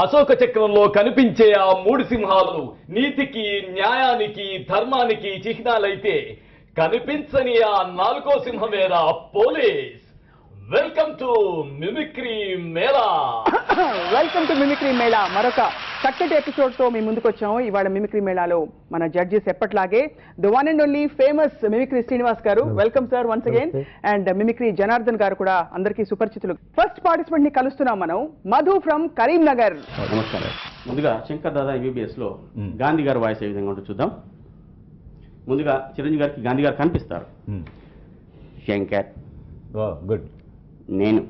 అశోక చక్రంలో కనిపించే ఆ మూడు సింహాలు నీతికి, న్యాయానికి, ధర్మానికి చిహ్నాలైతే కనిపించని ఆ నాలుగో సింహమేరా police. Welcome to mimicry Mela. Welcome to mimicry Mela. మరొక చక్కటి ఎపిసోడ్ తో మీ ముందుకు వచ్చాము. ఇవాళ మిమిక్రీ మేళాలో మన జడ్జెస్ ఎప్పట్లాగే the one and only famous mimicry Srinivas గారు. Welcome sir once again. And mimicry Janardhan గారు కూడా అందరికీ సుపరిచితులు. ఫస్ట్ పార్టిసిపెంట్ ని కలుస్తున్నాం మనం, మధు ఫ్రమ్ కరీంనగర్. నమస్కారం. ముందుగా శంకర్ దాదా ఎంబీబీఎస్ లో గాంధీ గారు వాయిస్ ఏ విధంగా ఉంటుందో చూద్దాం. ముందుగా చిరంజీవి గారికి గాంధీ గారు కనిపిస్తారు. శంకర్, గుడ్. నేను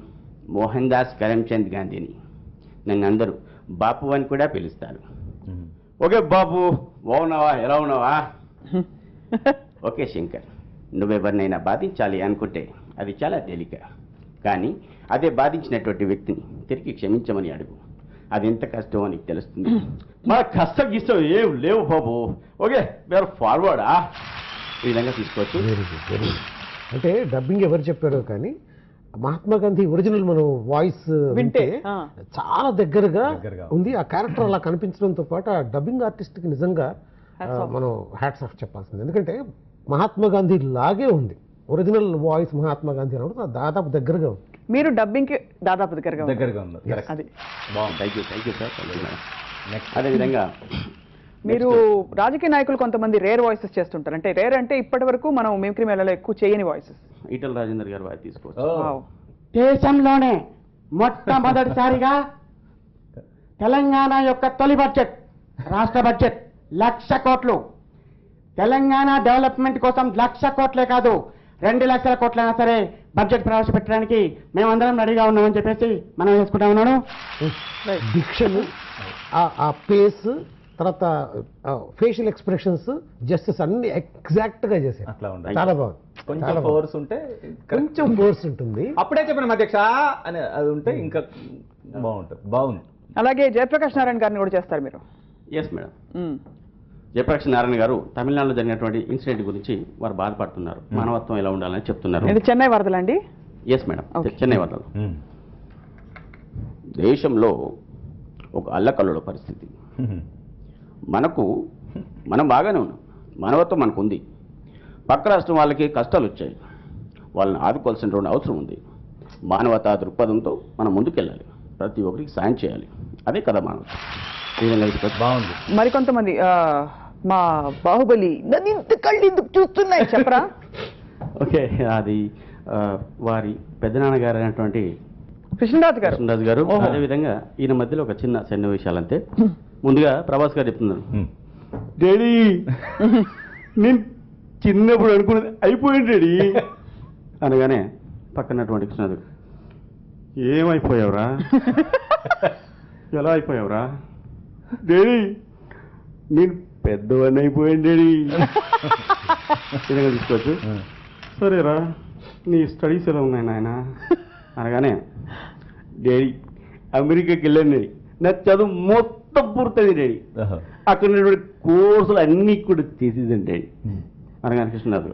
మోహన్ దాస్ కరమ్చంద్ గాంధీని. నన్ను అందరూ బాపు అని కూడా పిలుస్తారు. ఓకే బాపు, బాగున్నావా? ఎలా ఉన్నావా? ఓకే శంకర్, నువ్వెవరినైనా బాధించాలి అనుకుంటే అది చాలా తేలిక. కానీ అదే బాధించినటువంటి వ్యక్తిని తిరిగి క్షమించమని అడుగు. అది ఎంత కష్టమో నీకు తెలుస్తుంది. మన కష్టం గిష్టం ఏం లేవు బాబు. ఓకే, వేరే ఫార్వర్డా ఈ విధంగా తీసుకోవచ్చు. అంటే డబ్బింగ్ ఎవరు చెప్పారో కానీ మహాత్మా గాంధీ ఒరిజినల్ మనం వాయిస్ వింటే చాలా దగ్గరగా ఉంది. ఆ క్యారెక్టర్ అలా కనిపించడంతో పాటు ఆ డబ్బింగ్ ఆర్టిస్ట్ కి నిజంగా మనం హ్యాట్స్ ఆఫ్ చెప్పాల్సింది. ఎందుకంటే మహాత్మా గాంధీ లాగే ఉంది ఒరిజినల్ వాయిస్. మహాత్మా గాంధీ అన్నప్పుడు దాదాపు దగ్గరగా ఉంది. మీరు డబ్బింగ్ కి దాదాపు దగ్గరగా ఉంది. అది బాగుంది. Thank you sir. అదేవిధంగా మీరు రాజకీయ నాయకులు కొంతమంది రేర్ వాయిసెస్ చేస్తుంటారు. అంటే రేర్ అంటే ఇప్పటి వరకు మనం మిమిక్రీ మేళలో ఎక్కువ చేయని వాయిసెస్. ఈటల రాజేందర్ గారు వాయిస్ తీసుకోవచ్చు. దేశంలోనే మొట్టమొదటిసారిగా తెలంగాణ యొక్క తొలి బడ్జెట్, రాష్ట్ర బడ్జెట్ 1,00,000 కోట్లు. తెలంగాణ డెవలప్మెంట్ కోసం 1,00,000 కోట్లే కాదు 2,00,000 కోట్లైనా సరే బడ్జెట్ ప్రవేశపెట్టడానికి మేమందరం రెడీగా ఉన్నామని చెప్పేసి మనం వేసుకుంటా ఉన్నాను. డిక్షన్, ఆ పేస్, తర్వాత ఫేషియల్ ఎక్స్ప్రెషన్స్, జస్టిస్ అన్ని ఎగ్జాక్ట్ గా చేశారు. చాలా బాగుంది. కొంచెం ఫోర్స్ ఉంటే, కొంచెం ఫోర్స్ ఉంటుంది. అప్పుడే చెప్పిన అధ్యక్ష అని అది ఉంటే ఇంకా బాగుంటుంది. బాగుంది. అలాగే జయప్రకాష్ నారాయణ గారిని కూడా చేస్తారు మీరు. Yes madam. జయప్రకాష్ నారాయణ గారు తమిళనాడులో జరిగినటువంటి ఇన్సిడెంట్ గురించి వారు బాధపడుతున్నారు. మానవత్వం ఎలా ఉండాలని చెప్తున్నారు. ఇది చెన్నై వరదలండి? ఎస్ మేడం, చెన్నై వరదలు. దేశంలో ఒక అల్లకల్లోల పరిస్థితి. మనం బాగానే ఉన్నాం, మానవత్వం మనకు ఉంది. పక్క రాష్ట్రం వాళ్ళకి కష్టాలు వచ్చాయి, వాళ్ళని ఆదుకోవాల్సినటువంటి అవసరం ఉంది. మానవతా దృక్పథంతో మనం ముందుకెళ్ళాలి, ప్రతి ఒక్కరికి సాయం చేయాలి. అదే కదా మానవత. ఈ విధంగా బాగుంది. మరికొంతమంది మా బాహుబలి నన్ను కళ్ళు ఎందుకు చూస్తున్నాయి చెప్పరా? ఓకే, అది వారి పెద్దనాన్నగారు అయినటువంటి కృష్ణరాజు గారు. అదేవిధంగా ఈయన మధ్యలో ఒక చిన్న సన్నివేశాలంతే. ముందుగా ప్రభాస్ గారు చెప్తున్నారు, డాడీ నేను చిన్నప్పుడు అనుకున్నది అయిపోయింది డాడీ అనగానే పక్కనటువంటి కృష్ణరాజు, ఏమైపోయావురా? ఎలా అయిపోయావురా? డాడీ నేను పెద్దవాడిని అయిపోయాను డాడీ. విధంగా తీసుకోవచ్చు. సరేరా, నీ స్టడీస్ ఎలా ఉన్నాయి నాయన అనగానే, డాడీ అమెరికాకి వెళ్ళాను డాడీ, నా చదువు మొత్తం పూర్తయింది డాడీ, అక్కడ ఉన్నటువంటి కోర్సులు అన్నీ కూడా చేసేదండి డాడీ అనగానే కృష్ణరాజు,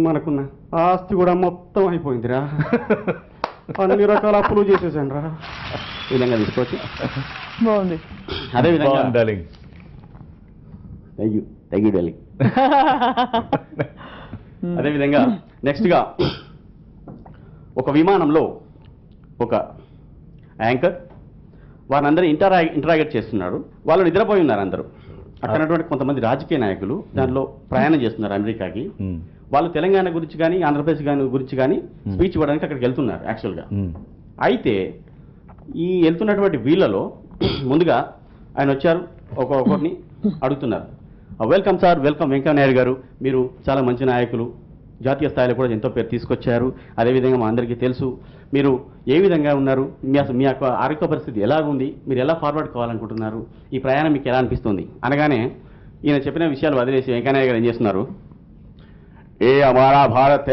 మనకున్న ఆస్తి కూడా మొత్తం అయిపోయిందిరా, అన్ని రకాల అప్పులు చేసేసాను రా. ఈ విధంగా తీసుకోవచ్చు. బాగుంది. అదేవిధంగా థ్యాంక్ యూ డార్లింగ్. అదేవిధంగా నెక్స్ట్గా ఒక విమానంలో ఒక యాంకర్ వారందరూ ఇంటరాగేట్ చేస్తున్నాడు. వాళ్ళు నిద్రపోయి ఉన్నారు అందరూ. అక్కడ కొంతమంది రాజకీయ నాయకులు దానిలో ప్రయాణం చేస్తున్నారు అమెరికాకి. వాళ్ళు తెలంగాణ గురించి కానీ ఆంధ్రప్రదేశ్ గురించి కానీ స్పీచ్ ఇవ్వడానికి అక్కడికి వెళ్తున్నారు యాక్చువల్గా. అయితే ఈ వెళ్తున్నటువంటి వీళ్ళలో ముందుగా ఆయన వచ్చారు, ఒక్కొక్కరిని అడుగుతున్నారు, welcome sir, welcome Venkaiah Naidu గారు, మీరు చాలా మంచి నాయకులు, జాతీయ స్థాయిలో కూడా ఎంతో పేరు తీసుకొచ్చారు. అదేవిధంగా మా అందరికీ తెలుసు మీరు ఏ విధంగా ఉన్నారు, మీ యొక్క ఆరోగ్య పరిస్థితి ఎలాగుంది, మీరు ఎలా ఫార్వర్డ్ కావాలనుకుంటున్నారు, ఈ ప్రయాణం మీకు ఎలా అనిపిస్తుంది అనగానే ఈయన చెప్పిన విషయాలు వదిలేసి వెంకయ్య గారు ఏం చేస్తున్నారు, ఏ అమారా భారత్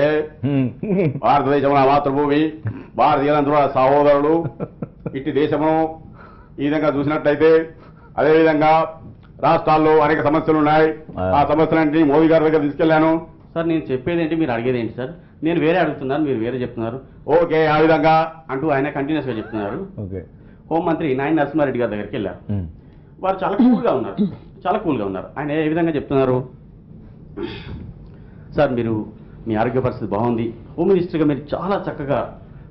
భారతదేశం నా మాతృభూమి, భారతీయులందరూ సహోదరులు, ఇట్టి దేశము ఈ విధంగా చూసినట్లయితే అదేవిధంగా రాష్ట్రాల్లో అనేక సమస్యలు ఉన్నాయి. ఆ సమస్యలన్నీ మోదీ గారి దగ్గర తీసుకెళ్లాను. సార్ నేను చెప్పేది ఏంటి, మీరు అడిగేది ఏంటి సార్? నేను వేరే అడుగుతున్నాను, మీరు వేరే చెప్తున్నారు. ఓకే, ఆ విధంగా అంటూ ఆయన కంటిన్యూస్గా చెప్తున్నారు. ఓకే. హోంమంత్రి నాయన నరసింహారెడ్డి గారి దగ్గరికి వెళ్ళారు. వారు చాలా కూల్గా ఉన్నారు, చాలా కూల్గా ఉన్నారు. ఆయన ఏ విధంగా చెప్తున్నారు, సార్ మీరు మీ ఆరోగ్య పరిస్థితి బాగుంది, హోమ్ మినిస్టర్గా మీరు చాలా చక్కగా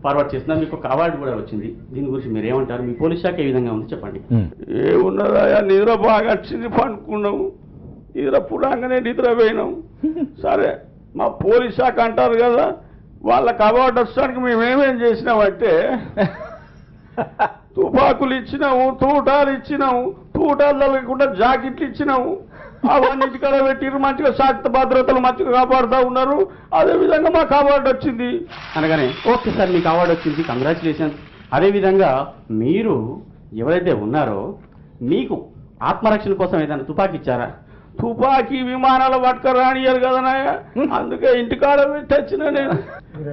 ఫార్వర్డ్ చేస్తున్నారు, మీకు ఒక అవార్డు కూడా వచ్చింది, దీని గురించి మీరు ఏమంటారు, మీ పోలీస్ శాఖ ఏ విధంగా ఉంది చెప్పండి. ఏమున్నదా, నిద్ర బాగా వచ్చింది, పండుకున్నాము, నిద్ర పుడంగానే నిద్ర పోయినాం. సరే, మా పోలీస్ శాఖ అంటారు కదా, వాళ్ళకి అవార్డు వచ్చడానికి మేమేమేం చేసినామంటే తుపాకులు ఇచ్చినాము, తూటాలు ఇచ్చినాము, తూటాలు తగ్గకుండా జాకెట్లు ఇచ్చినాము, అవన్నీ కడ పెట్టిరు, మంచిగా శాంతి భద్రతలు మంచిగా కాపాడుతూ ఉన్నారు. అదేవిధంగా మాకు అవార్డు వచ్చింది అనగానే ఓకే సార్ మీకు అవార్డు వచ్చింది, కంగ్రాచులేషన్స్. అదేవిధంగా మీరు ఎవరైతే ఉన్నారో మీకు ఆత్మరక్షణ కోసం ఏదైనా తుపాకీ ఇచ్చారా? తుపాకీ విమానాలు పట్టుకరానియరు కదనాయ, అందుకే ఇంటికాడ పెట్టొచ్చిన నేను.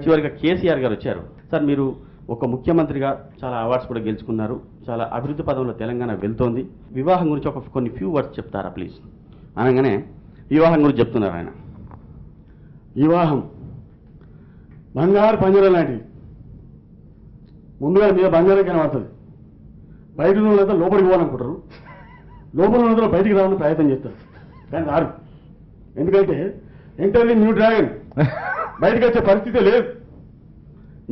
చివరిగా కేసీఆర్ గారు వచ్చారు. సార్ మీరు ఒక ముఖ్యమంత్రిగా చాలా అవార్డ్స్ కూడా గెలుచుకున్నారు, చాలా అభివృద్ధి పదంలో తెలంగాణ వెళ్తోంది. వివాహం గురించి ఒక కొన్ని ఫ్యూ వర్డ్స్ చెప్తారా ప్లీజ్ అనగానే వివాహం గురించి చెప్తున్నారు ఆయన. వివాహం బంగారు పంజరం లాంటిది. ముందుగా మీద బంగారం కనబడుతుంది, బయట ఉన్నదంతా లోపలికి పోవాలనుకుంటారు, లోపల ఉన్నదో బయటికి రావాలని ప్రయత్నం చేస్తారు, కానీ రారు. ఎందుకంటే ఎంటర్లీ న్యూ డ్రాగన్, బయటకు వచ్చే పరిస్థితి లేదు.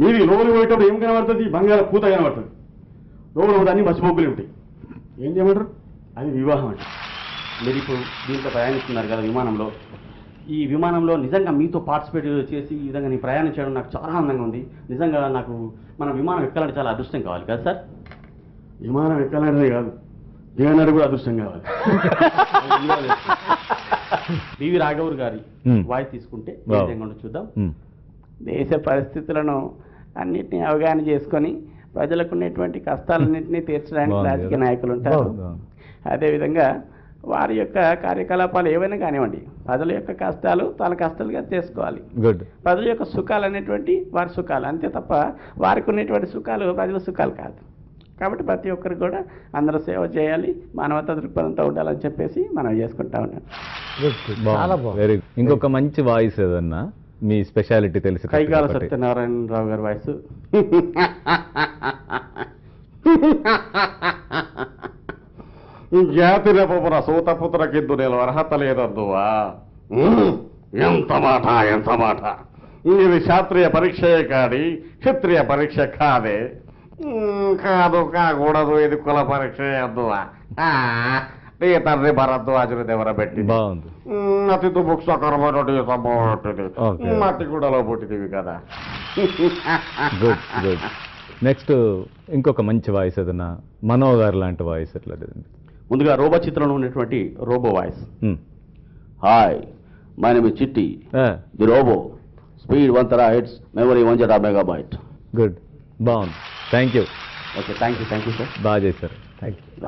మీరు లోపలికి పోయేటప్పుడు ఏం కనబడుతుంది? బంగారం పూత కనబడుతుంది, లోపల కూడా అన్ని మసిబొగ్గులు ఉంటాయి. ఏం చేయమంటారు? అది వివాహం అంటే. మీరు ఇప్పుడు దీంట్లో ప్రయాణిస్తున్నారు కదా విమానంలో, ఈ విమానంలో నిజంగా మీతో పార్టిసిపేట్ చేసి ఈ విధంగా నేను ప్రయాణం చేయడం నాకు చాలా ఆనందంగా ఉంది. నిజంగా నాకు మన విమానం ఎక్కాలంటే చాలా అదృష్టం కావాలి కదా సార్? విమానం ఎక్కాలనేది కాదు, దిగనాడు కూడా అదృష్టం కావాలి. బివి రాఘవర్ గారి వాయిస్ తీసుకుంటే ఏ విధంగా ఉండో చూద్దాం. దేశ పరిస్థితులను అన్నిటినీ అవగాహన చేసుకొని ప్రజలకు ఉన్నటువంటి కష్టాలన్నింటినీ తీర్చడానికి రాజకీయ నాయకులు ఉంటారు. అదేవిధంగా వారి యొక్క కార్యకలాపాలు ఏవైనా కానివ్వండి, ప్రజల యొక్క కష్టాలు తన కష్టాలుగా చేసుకోవాలి. ప్రజల యొక్క సుఖాలు అనేటువంటి వారి సుఖాలు అంతే తప్ప వారికి ఉన్నటువంటి సుఖాలు ప్రజల సుఖాలు కాదు. కాబట్టి ప్రతి ఒక్కరికి కూడా అందరూ సేవ చేయాలి, మానవతా దృక్పథంతో ఉండాలని చెప్పేసి మనం చేసుకుంటా ఉన్నాం. Very good. ఇంకొక మంచి వాయిస్ ఏదన్నా మీ స్పెషాలిటీ తెలిసి? కైకాల సత్యనారాయణరావు గారి వాయిస్. జాతి రేపపుర సూతపుత్ర కిద్దు నేను అర్హత లేదద్దువా. ఎంత మాట, ఎంత మాట. ఇది శాస్త్రీయ పరీక్షయే కాడి, క్షత్రియ పరీక్ష కాదే. కాదు, కాకూడదు, ఇది కుల పరీక్ష అద్దువా. నీ తండ్రి భరద్వాజుని దగ్గర పెట్టి బాగుంది. అతిథి ముఖ్యకరమైనటువంటి మట్టి కూడలో పుట్టినవి కదా. Good good. నెక్స్ట్ ఇంకొక మంచి వాయిస్ ఏదన్నా మనో గారు లాంటి వాయిస్ ఎట్లా? ముందుగా రోబో చిత్రంలో ఉన్నటువంటి robo voice. Hi, my name is Chitti, the robo, speed 1 TB, memory 1 GB. Good, బాగుంది. Thank you. Okay, thank you sir, బాగా చేశారు.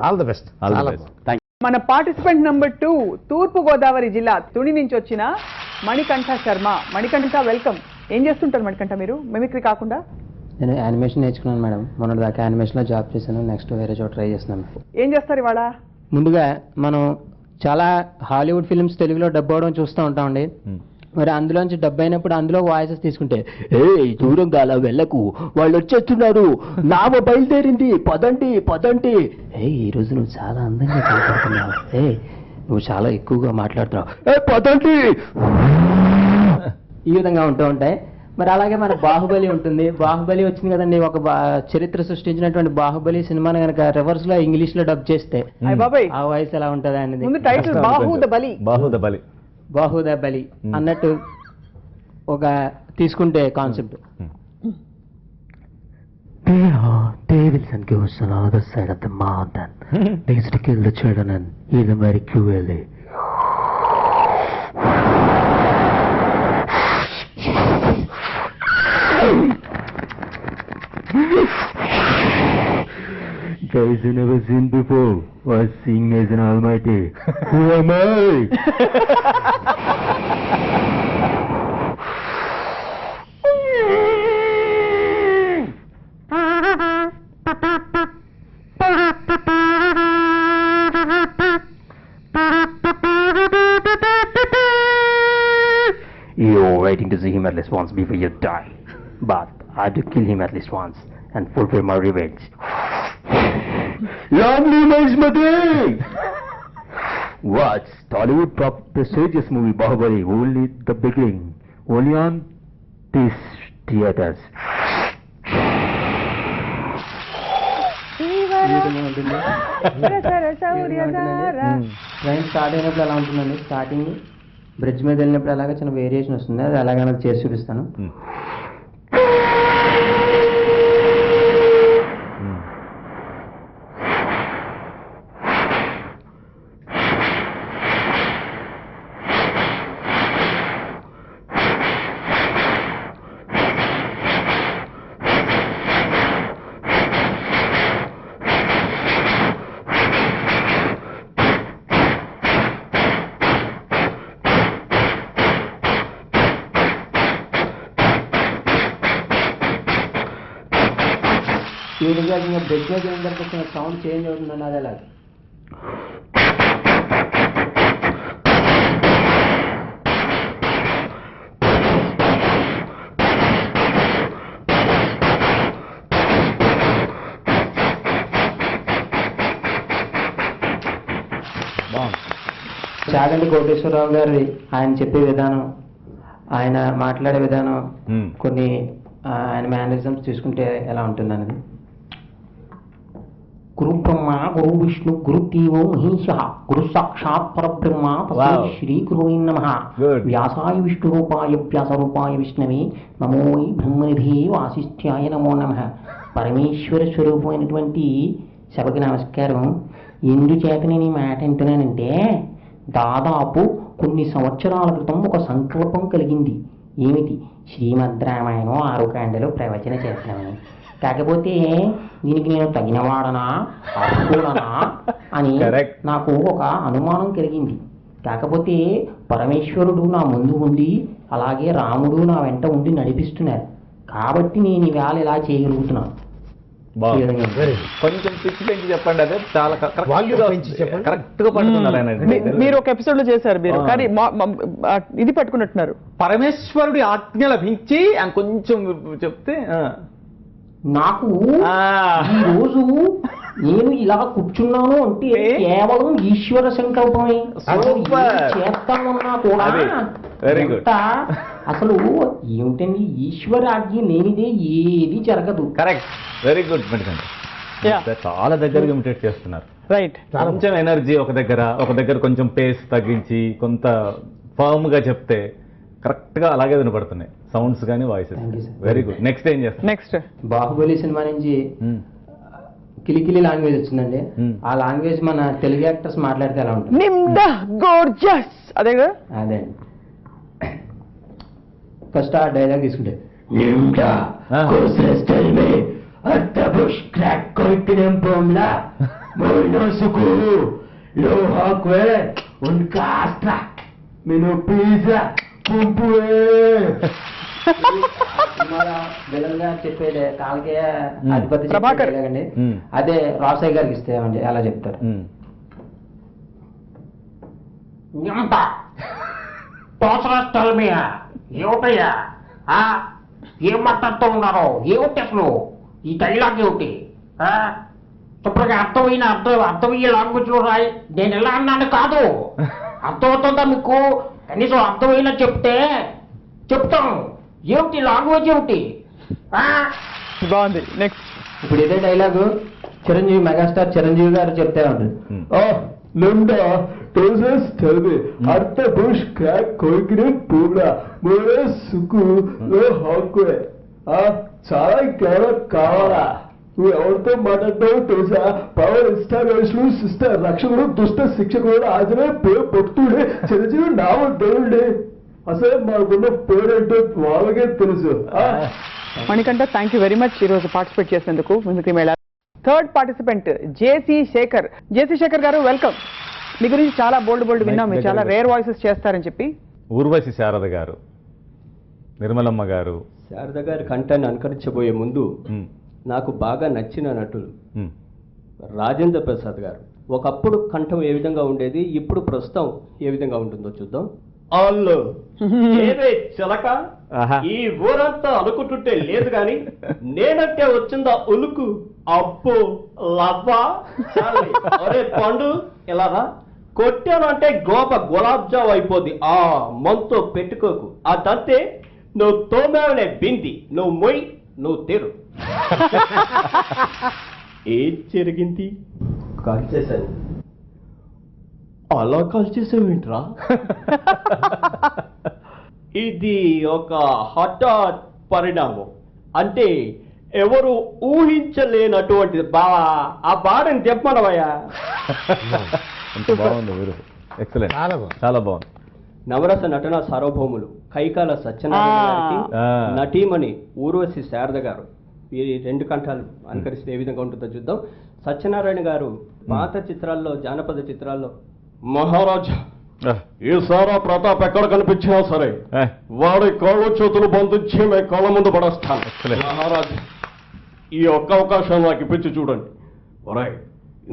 All the best. All the best. Thank you. మన పార్టిసిపెంట్ నెంబర్ 2 తూర్పు గోదావరి జిల్లా తుని నుంచి వచ్చిన మణికంఠ శర్మ. మణికంఠ వెల్కమ్. ఏం చేస్తుంటారు మణికంఠ మీరు మిమిక్రీ కాకుండా? నేను యానిమేషన్ నేర్చుకున్నాను మేడం. మొన్న దాకా యానిమేషన్లో జాబ్ చేశాను, నెక్స్ట్ వేరే చోట ట్రై చేస్తున్నాను. ఏం చేస్తారు ఇవాళ? ముందుగా మనం చాలా హాలీవుడ్ ఫిల్మ్స్ తెలుగులో డబ్ అవడం చూస్తూ ఉంటామండి. మరి అందులోంచి డబ్ అయినప్పుడు అందులో వాయిసెస్ తీసుకుంటే, ఏ దూరంగా అలా వెళ్ళకు, వాళ్ళు వచ్చేస్తున్నారు, నావ బయలుదేరింది, పదండి పదండి, ఏ ఈ రోజు నువ్వు చాలా అందంగా కనపడుతున్నావు, ఏ నువ్వు చాలా ఎక్కువగా మాట్లాడుతున్నావు, ఏ పదండి, ఈ విధంగా ఉంటూ ఉంటాయి. మరి అలాగే మన బాహుబలి ఉంటుంది. బాహుబలి వచ్చింది కదండి, ఒక చరిత్ర సృష్టించినటువంటి బాహుబలి సినిమాని కనుక రివర్స్ లో ఇంగ్లీష్ లో డబ్ చేస్తే ఆ వాయిస్ ఎలా ఉంటది అనేది. ముందు టైటిల్ బాహుబలి, బాహుబలి, బాహుబలి అన్నట్టు ఒక తీసుకుంటే concept. Devils and ghosts on the other side of the mountain. Next to kill the children and eat them very cruelly. Guys you never seen before, was seeing as an almighty. Who am I? waiting to see him at least once before you die. But I had to kill him at least once and fulfill my revenge. Long live Maheshmati! Watch Tollywood prestigious movie Bahubali only the beginning, only on these theaters. Train start అయినప్పుడు ఎలా ఉంటుందండి, starting bridge మీద వెళ్ళినప్పుడు అలాగే చిన్న variation వస్తుంది, అది అలాగే నాకు చేసి చూపిస్తాను. ఈ విధంగా బ్రిడ్జ్ మీద వెళ్ళిన తర్వాత సౌండ్ చేంజ్ అవుతుందండి, అది అలాగే. చాగంటి కోటేశ్వరరావు గారి ఆయన చెప్పే విధానం, ఆయన మాట్లాడే విధానం, కొన్ని ఆయన మేనరిజమ్స్ తీసుకుంటే ఎలా ఉంటుందన్నది. గురు బ్రహ్మ గురు విష్ణు గురు దేవో మహేశ గురు సాక్షాత్ పరబ్రహ్మ తస్మై శ్రీ గురువే నమః. వ్యాసాయ విష్ణు రూపాయ వ్యాస రూపాయ విష్ణవే నమో వై బ్రహ్మనిధే వాసిష్ఠ్యాయ నమో నమః. పరమేశ్వర స్వరూపమైనటువంటి సభకి నమస్కారం. ఎందుచేత నేను ఈ మాట అంటున్నానంటే, దాదాపు కొన్ని సంవత్సరాల క్రితం ఒక సంకల్పం కలిగింది. ఏమిటి? శ్రీమద్ రామాయణం 6 కాండలు ప్రవచన చేస్తామని. కాకపోతే దీనికి నేను తగినవాడనా అర్హుడనా అని నాకు ఒక అనుమానం కలిగింది. కాకపోతే పరమేశ్వరుడు నా ముందు ఉండి అలాగే రాముడు నా వెంట ఉండి నడిపిస్తున్నారు కాబట్టి నేను ఈవేళ ఇలా చేయగలుగుతున్నాను. కొంచెం పిచ్చి పెంచి చెప్పండి, అదే చాలా కరెక్ట్ గా పట్టుకున్నారు ఆయన. మీరు ఒక ఎపిసోడ్ లో చేశారు మీరు, కానీ ఇది పట్టుకున్నట్టున్నారు. పరమేశ్వరుడి ఆజ్ఞ లభించి అని కొంచెం చెప్తే నాకు ఈ రోజు నేను ఇలా కూర్చున్నాను అంటే కేవలం ఈశ్వర సంకల్పమే. చేస్తామన్నా కూడా అసలు ఏమిటండి, ఈశ్వర ఆజ్ఞ లేనిదే ఏది జరగదు. Correct, very good. చాలా దగ్గరగా ఇమిటేట్ చేస్తున్నారు. రైట్. కొంచెం ఎనర్జీ ఒక దగ్గర కొంచెం పేస్ తగ్గించి కొంత ఫర్మ్ గా చెప్తే కరెక్ట్ గా అలాగే వినపడుతున్నాయి సౌండ్స్ కానీ వాయిసెస్. Very good. నెక్స్ట్ ఏం చేస్తారు? నెక్స్ట్ బాహుబలి సినిమా నుంచి కిలికిలి లాంగ్వేజ్ వచ్చిందండి. ఆ లాంగ్వేజ్ మన తెలుగు యాక్టర్స్ మాట్లాడితే ఎలా ఉంటుంది? అదే అదే ఫస్ట్ ఆ డైలాగ్ తీసుకుంటే, చెప్పేది కాలకే అధిపతి అండి. అదే రాసయ్య గారికి ఇస్తామండి, అలా చెప్తారు. ఏమిటయ్యా ఏం మాట్లాడుతూ ఉన్నారో, ఏమిటి అసలు ఈ డైలాగ్ ఏమిటి? శుభ్రంగా అర్థమయ్యే లాంగ్వేజ్ లో రాయి. నేను ఎలా అన్నాను కాదు, అర్థమవుతుందా మీకు? కనీసం అర్థమైనా చెప్తాం. ఏమిటి లాంగ్వేజ్ ఏమిటి? బాగుంది. నెక్స్ట్ ఇప్పుడు ఇదే డైలాగు చిరంజీవి, మెగాస్టార్ చిరంజీవి గారు చెప్తే ఉంటుంది. చాలా కేవలం కావాలా? నువ్వు ఎవరితో మాట్లాడతావో తెలుసా? పవర్ ఇష్టావేశుడు శిష్ట రక్షకుడు దుష్ట శిక్షకుడు ఆజనే పేరు భక్తుడే చిరంజీవి నామ దేవుడే. అసలు మాకున్న పేరేంటో వాళ్ళకే తెలుసు. Manikanta, thank you very much ఈరోజు పార్టిసిపేట్ చేసేందుకు మిమిక్రీ మేళా. థర్డ్ పార్టిసిపెంట్ జేసీ శేఖర్. జేసీ శేఖర్ గారు వెల్కమ్. మీ గురించి చాలా బోల్డ్ విన్నాం, మీరు చాలా రేర్ వాయిసెస్ చేస్తారని చెప్పి. ఊర్వశి శారద గారు, నిర్మలమ్మ గారు. శారద గారి కంఠాన్ని అనుకరించబోయే ముందు నాకు బాగా నచ్చిన నటులు రాజేంద్ర ప్రసాద్ గారు. ఒకప్పుడు కంఠం ఏ విధంగా ఉండేది, ఇప్పుడు ప్రస్తుతం ఏ విధంగా ఉంటుందో చూద్దాం. అల్లు ఏదే చిలక ఆహా. ఈ ఊరంతా అనుకుంటుంటే లేదు గాని నేనంటే వచ్చిందా ఉలుకు అప్పు లవ్వా చాలే. ఒరే పండు ఇలా రా, కొట్టానంటే గోప గులాబ్ జామ్ అయిపోద్ది. ఆ మంతో పెట్టుకోకు, అదంతే. నువ్వు తోమేవనే బింది, నువ్వు మొయ్, నువ్వు తెరు. ఏం జరిగింది? కాల్ చేశాను. అలా కాల్ చేసావేంట్రా? ఇది ఒక హఠాత్ పరిణామం. అంటే ఎవరు ఊహించలేనటువంటి బావా, ఆ బాడని చెప్పమనవయ్యా. ఎంత బాగుంది వీరు, ఎక్సలెంట్, చాలా బాగుంది. చాలా బాగుంది. నవరస నటన సార్వభౌములు కైకాల సత్యనారాయణ గారికి ఆ. నటీమణి ఊర్వశి శారద గారు ఈ రెండు కంఠాలు అనుకరిస్తే ఏ విధంగా ఉంటుందో చూద్దాం. సత్యనారాయణ గారు పాత చిత్రాల్లో, జానపద చిత్రాల్లో మహారాజా, ఈసారా ప్రతాప్ ఎక్కడ కనిపించినా సరే వాడి కాళ్ళు చేతులు బంధించి మేము కాళ్ళ ముందు పడేస్తాను. Excellent. మహారాజా, ఈ ఒక్క అవకాశం నాకు ఇప్పించి చూడండి. ఒరేయ్,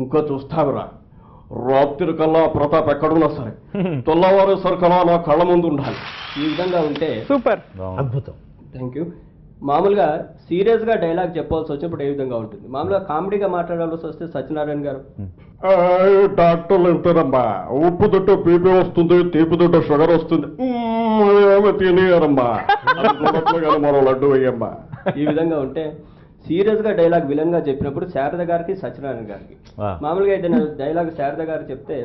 ఇంకా చూస్తావురా, రాత్రి కల్లా ప్రతాప్ ఎక్కడున్నా సరే తెల్లవారు సరికల్లా నా కళ్ళ ముందు ఉండాలి. ఈ విధంగా ఉంటే సూపర్. అద్భుతం. Thank you. మామూలుగా సీరియస్ గా డైలాగ్ చెప్పాల్సి వచ్చినప్పుడు ఏ విధంగా ఉంటుంది? మామూలుగా కామెడీగా మాట్లాడాల్సి వస్తే సత్యనారాయణ గారు డాక్టర్లు అంటారమ్మా, ఉప్పు తొట్టు బీపీ వస్తుంది, తీపి తొట్టు షుగర్ వస్తుంది, ఏమో తినేయరమ్మా, మరో లడ్డు వేయమ్మా. ఈ విధంగా ఉంటే సీరియస్ గా డైలాగ్ విలన్ గా చెప్పినప్పుడు శారద గారికి, సత్యనారాయణ గారికి. మామూలుగా ఏదైనా డైలాగ్ శారద గారు చెప్తే,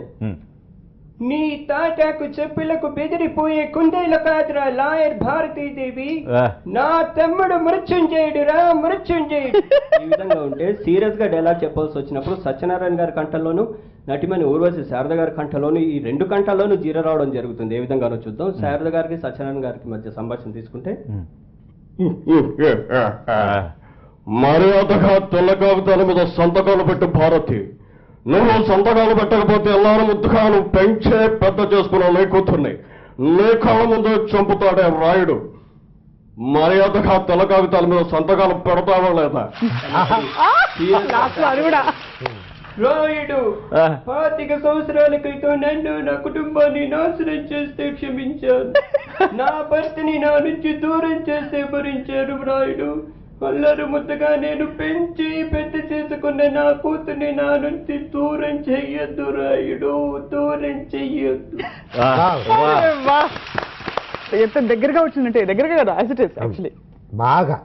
నీ తాటాకు చెప్పులకు బెదిరిపోయే కుందేలు కాదురా లాయర్ భారతీదేవి, నా తమ్ముడు మృత్యుంజయుడురా మృత్యుంజయుడు. ఈ విధంగా ఉంటే సీరియస్ గా డైలాగ్ చెప్పాల్సి వచ్చినప్పుడు సత్యనారాయణ గారి కంఠంలోను, నటిమని ఊర్వశి శారద గారి కంఠంలోను, ఈ రెండు కంఠాల్లోనూ జీర రావడం జరుగుతుంది. ఏ విధంగానో చూద్దాం. శారద గారికి, సత్యనారాయణ గారికి మధ్య సంభాషణ తీసుకుంటే, మర్యాదగా తెల్ల కాగితాల మీద సంతకాలు పెట్టు భారతి. నువ్వు సంతకాలు పెట్టకపోతే ఎల్లారు ముద్దుగాను పెంచే పెద్ద చేసుకున్నావు నీ కూతుర్ని. నీ కాళ్ళ ముందు చంపుతాడే రాయుడు. మర్యాదగా తెల్ల కాగితాల మీద సంతకాలు పెడతావా లేదా? రాయుడు 25 సంవత్సరాల క్రితం నన్ను, నా కుటుంబాన్ని నాశనం చేస్తే క్షమించాను. నా భర్తని నా నుంచి దూరం చేస్తే భరించారు రాయుడు. అల్లరు ముద్దగా నేను పెంచి పెద్ద చేసుకున్న నా కూతుర్ని నా నుంచి దూరం చెయ్యొద్దు రాయుడు, దూరం చెయ్యొద్దు. ఎంత దగ్గరగా వచ్చిందంటే దగ్గరగా కదా, యాజ్ ఇట్ ఇస్ యాక్చువల్లీ. బాగా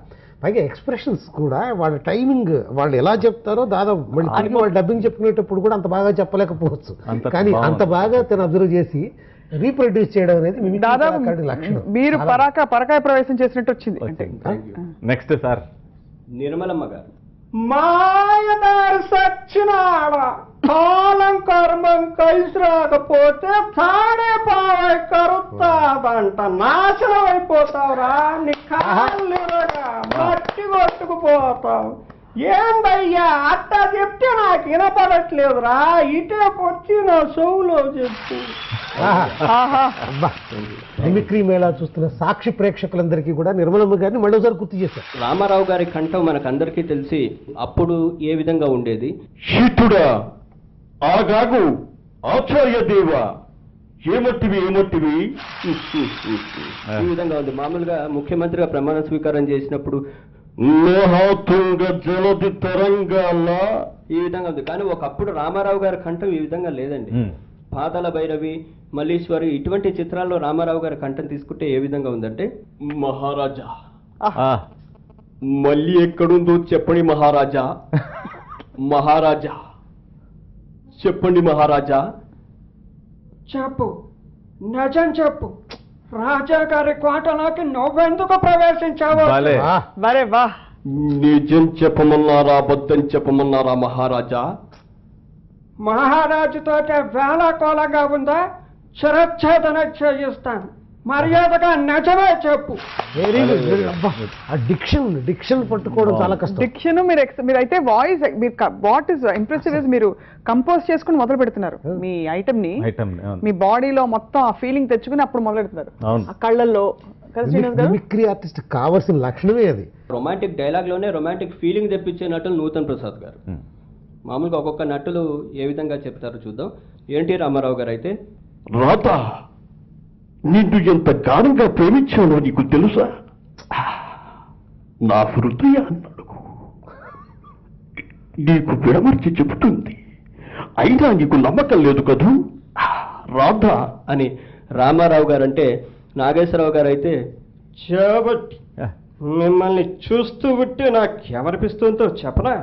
పైగా ఎక్స్ప్రెషన్స్ కూడా వాళ్ళ టైమింగ్, వాళ్ళు ఎలా చెప్తారో దాదాపు మళ్ళీ తిరిగి వాళ్ళు డబ్బింగ్ చెప్పుకునేటప్పుడు కూడా అంత బాగా చెప్పలేకపోవచ్చు. కానీ అంత బాగా తను అబ్జర్వ్ చేసి రీప్రొడ్యూస్ చేయడం అనేది దాదాపు లక్షణం. మీరు పరకాయ ప్రవేశం చేసినట్టు వచ్చింది. అంటే నెక్స్ట్ సార్ నిర్మలమ్మ గారు. మాయదారి సచ్చినాడ, కాలం కర్మం కలిసి రాకపోతే తాడే పావై కరుతాదంట, నాశనం అయిపోతావురా, నీ కాళ్ళుగా మట్టి కొట్టుకుపోతావు. ఏందయ్యా అట్టా చెప్తే నాకు వినపడట్లేదురా, ఇటేపు వచ్చి నా చెవులో చెప్పు. మిమిక్రీ మేళా చూస్తున్న సాక్షి ప్రేక్షకులందరికీ కూడా నిర్మలమ్మ గారిని మరోసారి గుర్తు చేశారు. రామారావు గారి కంఠం మనకందరికీ తెలిసి అప్పుడు ఏ విధంగా ఉండేది? శిష్యుడా, ఆగాగు ఆచార్య దేవా, ఏమట్టివి ఏమట్టివి. ఈ విధంగా ఉంది. మామూలుగా ముఖ్యమంత్రిగా ప్రమాణ స్వీకారం చేసినప్పుడు లోహాతుంగ జలది తరంగాల ఈ విధంగా ఉంది. కానీ ఒకప్పుడు రామారావు గారి కంఠం ఈ విధంగా లేదండి. పాతాళ భైరవి, మల్లీశ్వరి ఇటువంటి చిత్రాల్లో రామారావు గారి కంఠం తీసుకుంటే ఏ విధంగా ఉందంటే, మహారాజా మళ్ళీ ఎక్కడుందో చెప్పండి మహారాజా, మహారాజా చెప్పండి మహారాజా. చెప్పు, నిజం చెప్పు, రాజా గారి కోటలోకి నువ్వెందుకు ప్రవేశించావు? వరే వా. నిజం చెప్పమన్నారా అబద్ధం చెప్పమన్నారా మహారాజా? మహారాజుతో వేళాకోళంగా ఉందా? శిరచ్ఛేదన చేయిస్తాను. మర్యాదగా నిజమే చెప్పు. Very good. ఆ డిక్షన్ పట్టుకోవడం చాలా కష్టం. డిక్షన్ మీరైతే voice what is impressive is మీరు కంపోజ్ చేసుకుని మొదలు పెడుతున్నారు మీ ఐటమ్ ని. మీ బాడీలో మొత్తం ఆ ఫీలింగ్ తెచ్చుకుని అప్పుడు మొదలు పెడుతున్నారు ఆ కళ్ళల్లో. మిమిక్రీ ఆర్టిస్ట్ కావాల్సిన లక్షణమే అది. రొమాంటిక్ డైలాగ్ లోనే రొమాంటిక్ ఫీలింగ్ తెప్పించే నటులు నూతన్ ప్రసాద్ గారు. మామూలుగా ఒక్కొక్క నటులు ఏ విధంగా చెప్తారో చూద్దాం. ఎన్టీ రామారావు గారు అయితే, రాత నిన్ను ఎంత గాఢంగా ప్రేమించానో నీకు తెలుసా? నా హృదయాన్ని అడుగు, నీకు విడమర్చి చెబుతుంది. అయినా నీకు నమ్మకం లేదు కదూ రాధా అని రామారావు గారు అంటే, నాగేశ్వరరావు గారు అయితే కాబట్టి మిమ్మల్ని చూస్తూ ఉంటే నాకు ఎవరిపిస్తుందో చెప్పనా?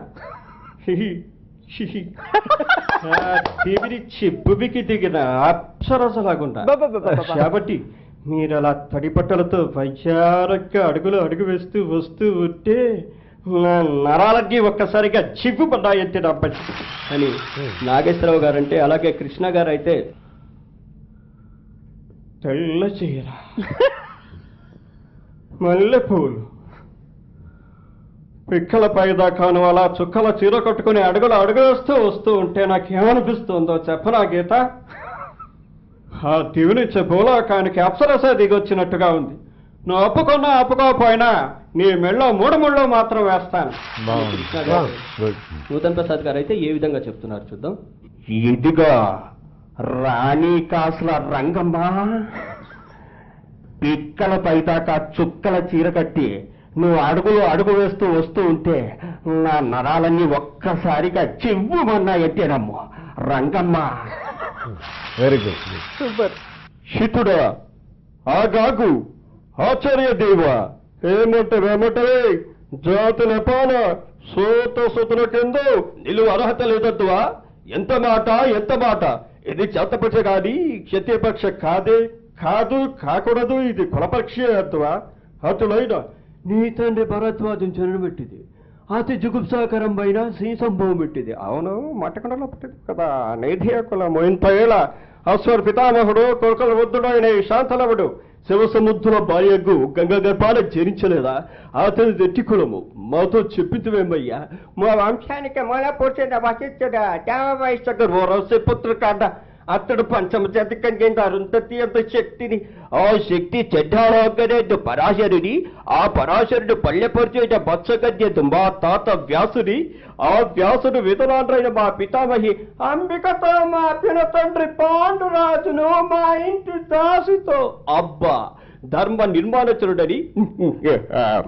చెప్పుకి దిగిన అప్సరసలాగుంటా. కాబట్టి మీరు అలా తడిపట్టలతో వైచారంగా అడుగు వేస్తూ వస్తూ ఉంటే నా నరాలకి ఒక్కసారిగా చిగ్గు పడ్డాయంటే నా పచ్చి అని నాగేశ్వరరావు గారు అంటే, అలాగే కృష్ణ గారు అయితే తెల్ల చీర, మల్లెపూలు, పిక్కల పైదాకాను అలా చుక్కల చీర కట్టుకుని అడుగు వేస్తూ వస్తూ ఉంటే నాకేమనిపిస్తుందో చెప్పనా గీత? ఆ దివినిచ్చే భూలోకానికి అప్సరస దిగొచ్చినట్టుగా ఉంది. నువ్వు ఒప్పుకున్నా ఒప్పుకోకపోయినా నీ మెళ్ళో 3 ముళ్ళు మాత్రం వేస్తాను. నూతన్ ప్రసాద్ గారు అయితే ఏ విధంగా చెప్తున్నారు చూద్దాం. ఇదిగా రాణి కాసుల రంగమ్మ, పిక్కల పైదాకా చుక్కల చీర కట్టి నువ్వు అడుగు వేస్తూ వస్తూ ఉంటే నా నరాలన్నీ ఒక్కసారిగా చివ్వుమన్నాయంటేనమ్మా రంగమ్మ. Very good, super. శితుడా, ఆగాగు, ఆచార్య దేవ, ఏమంటవే జాతి నెపాన సూతుల కింద నిలువ అర్హత లేదద్దువా? ఎంత మాట ఇది చేతపక్ష కాదు, క్షత్రియపక్ష కాదు కాకూడదు, ఇది కులపక్షే అద్దువా? అటులైన నీ తండ్రి భరద్వాజం జనం పెట్టింది, అతి జుగుప్సాకరమైన శ్రీ సంభవం పెట్టింది. అవును, మట్టకండలో పుట్టింది కదా నేధియ కులము. 80 ఏళ్ళ అశ్వర్ పితామహుడు కొరకల వృద్ధుడు అయిన ఈ శాంతలవుడు శివసముద్రుల భార్యకు గంగ గర్భాన జరించలేదా? అతని దెట్టి కులము మాతో చెప్పిందివేమయ్యా? మా వంశానికి మూల పూర్చిన వశిష్ఠుడు దేవవైశ్వరు పుత్ర కాడ అతడు పంచమజాతికం చెంది అరుంధతి అంత శక్తిని, ఆ శక్తి చెడ్డాలోగనేది పరాశరుడి, ఆ పరాశరుడు పల్లెపరిచేట బత్సగద్యదు మా తాత వ్యాసుడి, ఆ వ్యాసుడు విధురాండ్రైన మా పితామహి అంబికతో మా పిన తండ్రి పాండురాజును మా ఇంటి దాసితో అబ్బా ధర్మ నిర్మాణచరుడని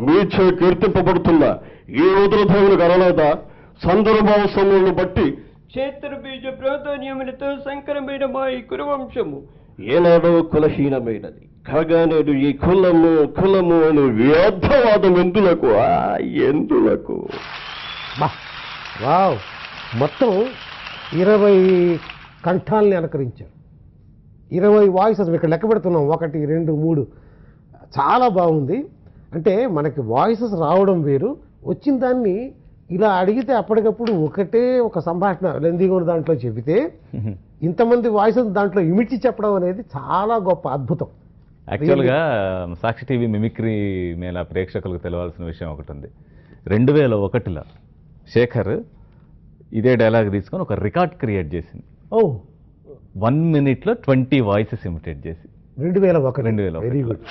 మీచే కీర్తింపబడుతున్న ఈ రుద్రధవులు గరలేదా? సందర్భావసములను బట్టి క్షేత్రబీజ ప్రాధాన్యములతో సంకరమైన మా ఈ కురువంశము ఏనాడో కులహీనమైనది కాగా నేడు ఈ కులము అని వ్యర్థవాదం ఎందులకు? వావ్, మొత్తం 20 కంఠాలని అనుకరించారు. 20 వాయిసెస్ ఇక్కడ లెక్క పెడుతున్నాం, 1 2 3. చాలా బాగుంది. అంటే మనకి వాయిసెస్ రావడం వేరు, వచ్చిన దాన్ని ఇలా అడిగితే అప్పటికప్పుడు ఒక సంభాషణ లెందీగా ఉన్న దాంట్లో చెబితే ఇంతమంది వాయిసెస్ దాంట్లో ఇమిడ్చి చెప్పడం అనేది చాలా గొప్ప అద్భుతం. యాక్చువల్గా సాక్షి టీవీ మిమిక్రీ మేళా ప్రేక్షకులకు తెలవాల్సిన విషయం ఒకటి ఉంది. 2001లో శేఖర్ ఇదే డైలాగ్ తీసుకొని ఒక రికార్డ్ క్రియేట్ చేసింది. 1 minute 20 వాయిసెస్ ఇమిటేట్ చేసి 2001. వెరీ గుడ్,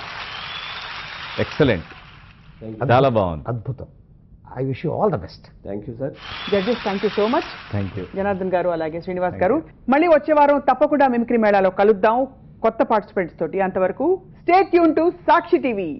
ఎక్సలెంట్, చాలా బాగుంది, అద్భుతం. I wish you all the best. Thank you sir. Judges thank you so much. Thank you Janardhan గారు, అలాగే శ్రీనివాస్ గారు. మళ్ళీ వచ్చే వారం తప్పకుండా మిమిక్రీ మేళాలో కలుద్దాం కొత్త పార్టిసిపెంట్స్ తోటి. అంతవరకు stay tune to Sakshi TV.